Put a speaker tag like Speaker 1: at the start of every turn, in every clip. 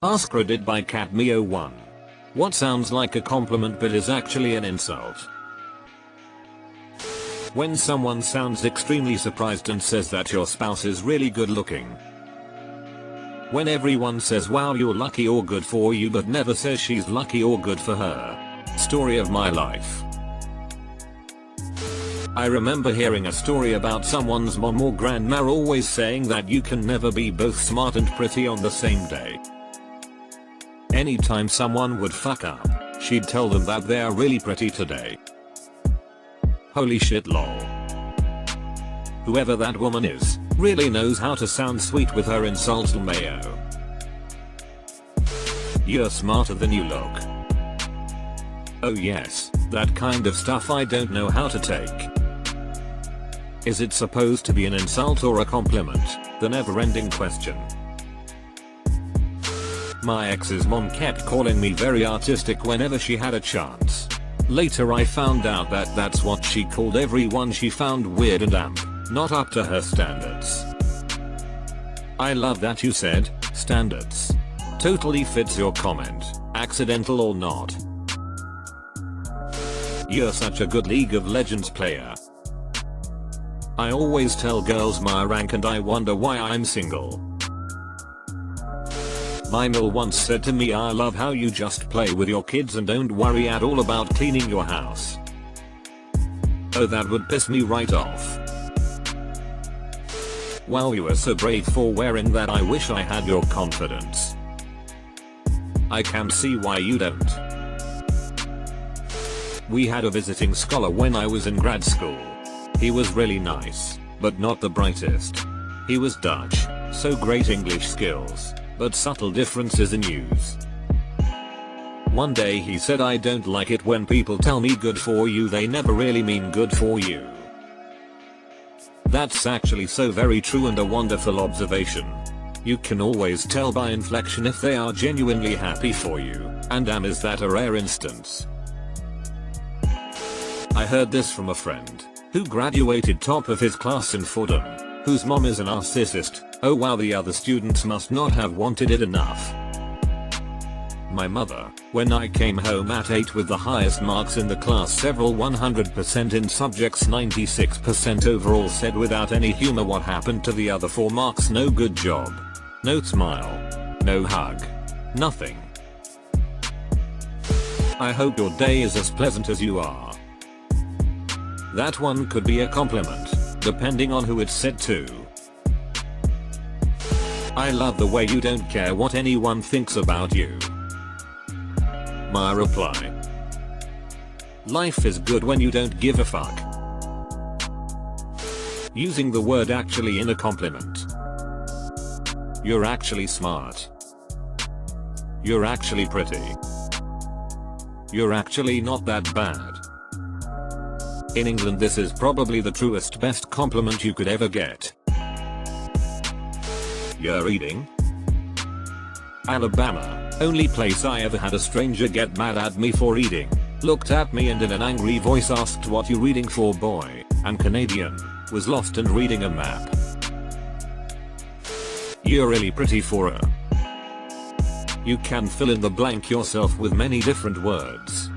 Speaker 1: AskReddit by CatMio1. What sounds like a compliment but is actually an insult? When someone sounds extremely surprised and says that your spouse is really good looking. When everyone says wow you're lucky or good for you but never says she's lucky or good for her. Story of my life. I remember hearing a story about someone's mom or grandma always saying that you can never be both smart and pretty on the same day. Anytime someone would fuck up, she'd tell them that they are really pretty today. Holy shit lol. Whoever that woman is, really knows how to sound sweet with her insults mayo. You're smarter than you look. Oh yes, that kind of stuff I don't know how to take. Is it supposed to be an insult or a compliment? The never-ending question. My ex's mom kept calling me very artistic whenever she had a chance. Later I found out that that's what she called everyone she found weird and not up to her standards. I love that you said, standards. Totally fits your comment, accidental or not. You're such a good League of Legends player. I always tell girls my rank and I wonder why I'm single. My mill once said to me, I love how you just play with your kids and don't worry at all about cleaning your house. Oh, that would piss me right off. Wow, you are so brave for wearing that. I wish I had your confidence. I can see why you don't. We had a visiting scholar when I was in grad school. He was really nice, but not the brightest. He was Dutch, so great English skills, but subtle differences in use. One day he said, I don't like it when people tell me good for you, they never really mean good for you. That's actually so very true and a wonderful observation. You can always tell by inflection if they are genuinely happy for you, and damn is that a rare instance. I heard this from a friend who graduated top of his class in Fordham, whose mom is a narcissist. Oh wow, the other students must not have wanted it enough. My mother, when I came home at 8 with the highest marks in the class, several 100% in subjects, 96% overall, said without any humor, what happened to the other 4 marks? No good job. No smile. No hug. Nothing. I hope your day is as pleasant as you are. That one could be a compliment, depending on who it's said to. I love the way you don't care what anyone thinks about you. My reply. Life is good when you don't give a fuck. Using the word actually in a compliment. You're actually smart. You're actually pretty. You're actually not that bad. In England this is probably the truest, best compliment you could ever get. You're eating? Alabama, only place I ever had a stranger get mad at me for eating, looked at me and in an angry voice asked, what you reading for boy? And Canadian, was lost and reading a map. You're really pretty for her. You can fill in the blank yourself with many different words.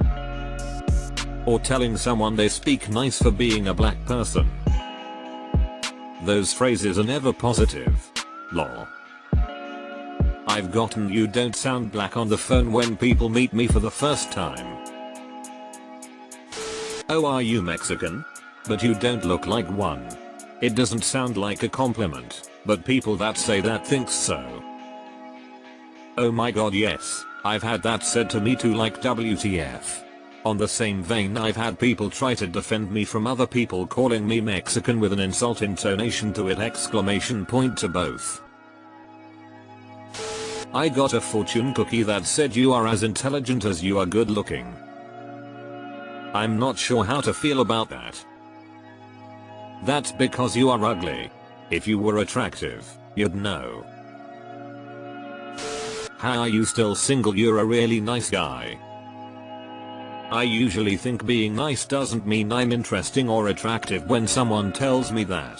Speaker 1: Or telling someone they speak nice for being a black person. Those phrases are never positive. Lol. I've gotten you don't sound black on the phone when people meet me for the first time. Oh, are you Mexican? But you don't look like one. It doesn't sound like a compliment, but people that say that think so. Oh my god, yes, I've had that said to me too, like WTF. On the same vein, I've had people try to defend me from other people calling me Mexican with an insult intonation to it, exclamation point to both. I got a fortune cookie that said you are as intelligent as you are good looking. I'm not sure how to feel about that. That's because you are ugly. If you were attractive, you'd know. How are you still single? You're a really nice guy. I usually think being nice doesn't mean I'm interesting or attractive when someone tells me that.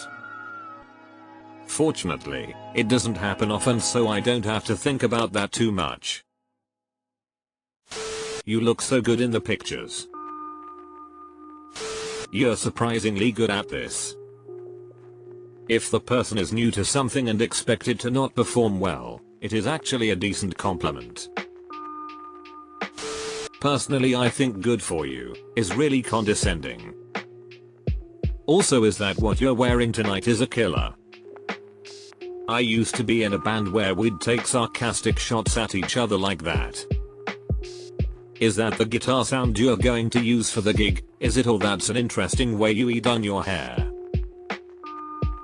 Speaker 1: Fortunately, it doesn't happen often, so I don't have to think about that too much. You look so good in the pictures. You're surprisingly good at this. If the person is new to something and expected to not perform well, it is actually a decent compliment. Personally, I think good for you is really condescending. Also, is that what you're wearing tonight is a killer. I used to be in a band where we'd take sarcastic shots at each other like that. Is that the guitar sound you're going to use for the gig? Is it, or that's an interesting way you done your hair?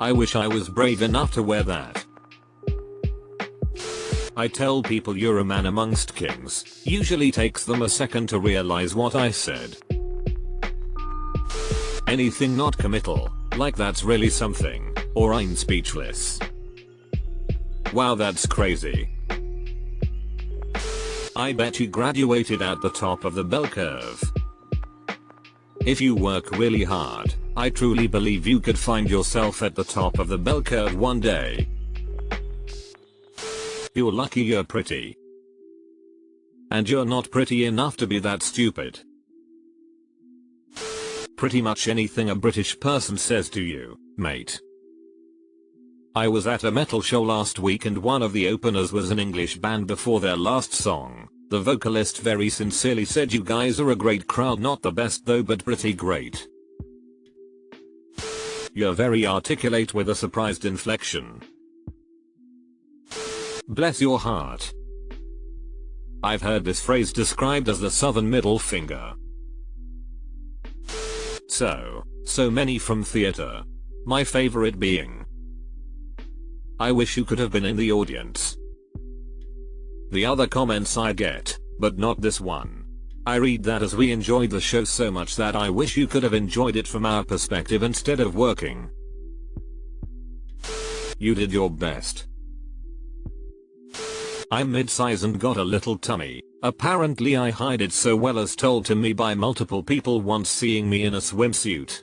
Speaker 1: I wish I was brave enough to wear that. I tell people you're a man amongst kings. Usually takes them a second to realize what I said. Anything not committal, like that's really something, or I'm speechless. Wow, that's crazy. I bet you graduated at the top of the bell curve. If you work really hard, I truly believe you could find yourself at the top of the bell curve one day. You're lucky you're pretty. And you're not pretty enough to be that stupid. Pretty much anything a British person says to you, mate. I was at a metal show last week and one of the openers was an English band. Before their last song, the vocalist very sincerely said, "You guys are a great crowd, not the best though, but pretty great." You're very articulate with a surprised inflection. Bless your heart. I've heard this phrase described as the southern middle finger. So many from theater. My favorite being, I wish you could have been in the audience. The other comments I get, but not this one. I read that as we enjoyed the show so much that I wish you could have enjoyed it from our perspective instead of working. You did your best. I'm mid-size and got a little tummy. Apparently I hide it so well, as told to me by multiple people once seeing me in a swimsuit.